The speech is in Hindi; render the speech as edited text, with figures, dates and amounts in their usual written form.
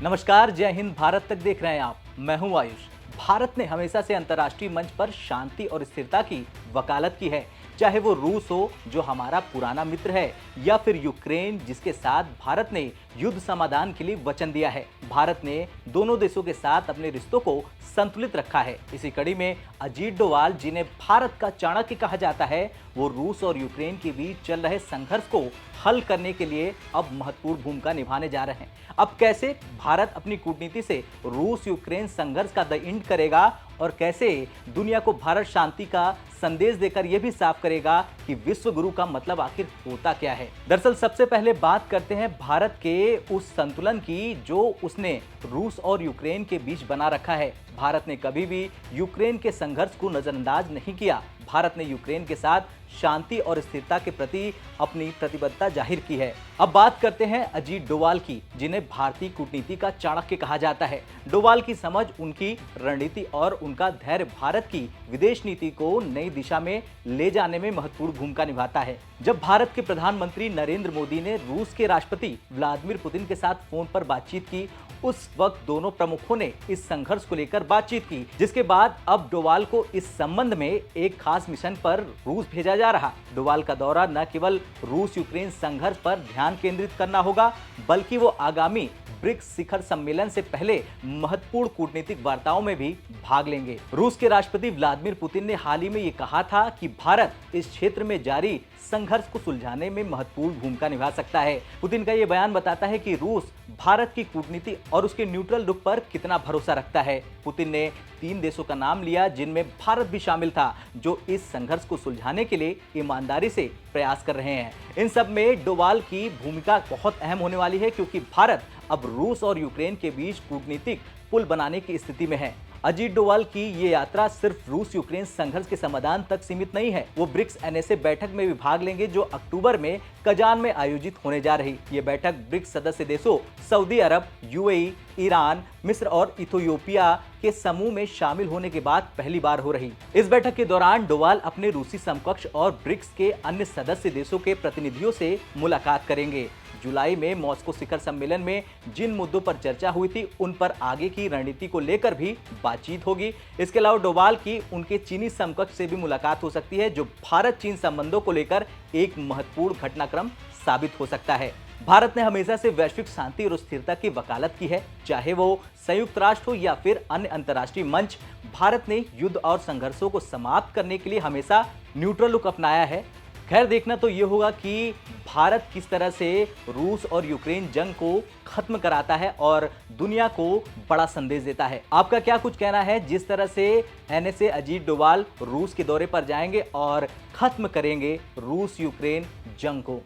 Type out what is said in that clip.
नमस्कार, जय हिंद। भारत तक देख रहे हैं आप। मैं हूं आयुष। भारत ने हमेशा से अंतर्राष्ट्रीय मंच पर शांति और स्थिरता की वकालत की है, चाहे वो रूस हो जो हमारा पुराना मित्र है, या फिर यूक्रेन जिसके साथ भारत ने युद्ध समाधान के लिए वचन दिया है। भारत ने दोनों देशों के साथ अपने रिश्तों को संतुलित रखा है। इसी कड़ी में अजीत डोवाल, जिन्हें भारत का चाणक्य कहा जाता है, वो रूस और यूक्रेन के बीच चल रहे संघर्ष को हल करने के लिए अब महत्वपूर्ण भूमिका निभाने जा रहे हैं। अब कैसे भारत अपनी कूटनीति से रूस यूक्रेन संघर्ष का द एंड करेगा और कैसे दुनिया को भारत शांति का संदेश देकर यह भी साफ करेगा कि विश्व गुरु का मतलब आखिर होता क्या है। दरअसल सबसे पहले बात करते हैं भारत के उस संतुलन की जो उसने रूस और यूक्रेन के बीच बना रखा है। भारत ने कभी भी यूक्रेन के संघर्ष को नजरअंदाज नहीं किया। भारत ने यूक्रेन के साथ शांति और स्थिरता के प्रति अपनी प्रतिबद्धता जाहिर की है। अब बात करते हैं अजीत डोवाल की, जिन्हें भारतीय कूटनीति का चाणक्य कहा जाता है। डोवाल की समझ, उनकी रणनीति और उनका धैर्य भारत की विदेश नीति को नई दिशा में ले जाने में महत्वपूर्ण भूमिका निभाता है। जब भारत के प्रधानमंत्री नरेंद्र मोदी ने रूस के राष्ट्रपति व्लादिमीर पुतिन के साथ फोन पर बातचीत की, उस वक्त दोनों प्रमुखों ने इस संघर्ष को लेकर बातचीत की, जिसके बाद अब डोवाल को इस संबंध में एक खास मिशन पर रूस भेजा जा रहा। डोवाल का दौरा न केवल रूस यूक्रेन संघर्ष पर ध्यान केंद्रित करना होगा, बल्कि वो आगामी ब्रिक्स शिखर सम्मेलन से पहले महत्वपूर्ण कूटनीतिक वार्ताओं में भी भाग लेंगे। रूस के राष्ट्रपति व्लादिमीर पुतिन ने हाल ही में ये कहा था कि भारत इस क्षेत्र में जारी संघर्ष को सुलझाने में महत्वपूर्ण भूमिका निभा सकता है। पुतिन का ये बयान बताता है कि रूस भारत की कूटनीति और उसके न्यूट्रल रुख पर कितना भरोसा रखता है। पुतिन ने 3 देशों का नाम लिया जिनमें भारत भी शामिल था, जो इस संघर्ष को सुलझाने के लिए ईमानदारी से प्रयास कर रहे हैं। इन सब में डोवाल की भूमिका बहुत अहम होने वाली है, क्योंकि भारत अब रूस और यूक्रेन के बीच कूटनीतिक पुल बनाने की स्थिति में है। अजीत डोवाल की ये यात्रा सिर्फ रूस यूक्रेन संघर्ष के समाधान तक सीमित नहीं है। वो ब्रिक्स एनएसए बैठक में भी भाग लेंगे, जो अक्टूबर में कजान में आयोजित होने जा रही। ये बैठक ब्रिक्स सदस्य देशों सऊदी अरब, यूएई, ईरान, मिस्र और इथियोपिया के समूह में शामिल होने के बाद पहली बार हो रही। इस बैठक के दौरान डोवाल अपने रूसी समकक्ष और ब्रिक्स के अन्य सदस्य देशों के प्रतिनिधियों से मुलाकात करेंगे। जुलाई में मॉस्को शिखर सम्मेलन में जिन मुद्दों पर चर्चा हुई थी, उन पर आगे की रणनीति को लेकर भी बातचीत होगी। इसके अलावा डोवाल की उनके चीनी समकक्ष से भी मुलाकात हो सकती है, जो भारत चीन संबंधों को लेकर एक महत्वपूर्ण घटनाक्रम साबित हो सकता है। भारत ने हमेशा से वैश्विक शांति और स्थिरता की वकालत की है, चाहे वो संयुक्त राष्ट्र हो या फिर अन्य अंतर्राष्ट्रीय मंच। भारत ने युद्ध और संघर्षों को समाप्त करने के लिए हमेशा न्यूट्रल रुख अपनाया है। खैर, देखना तो ये होगा कि भारत किस तरह से रूस और यूक्रेन जंग को खत्म कराता है और दुनिया को बड़ा संदेश देता है। आपका क्या कुछ कहना है जिस तरह से एनएसए अजीत डोवाल रूस के दौरे पर जाएंगे और खत्म करेंगे रूस यूक्रेन जंग को?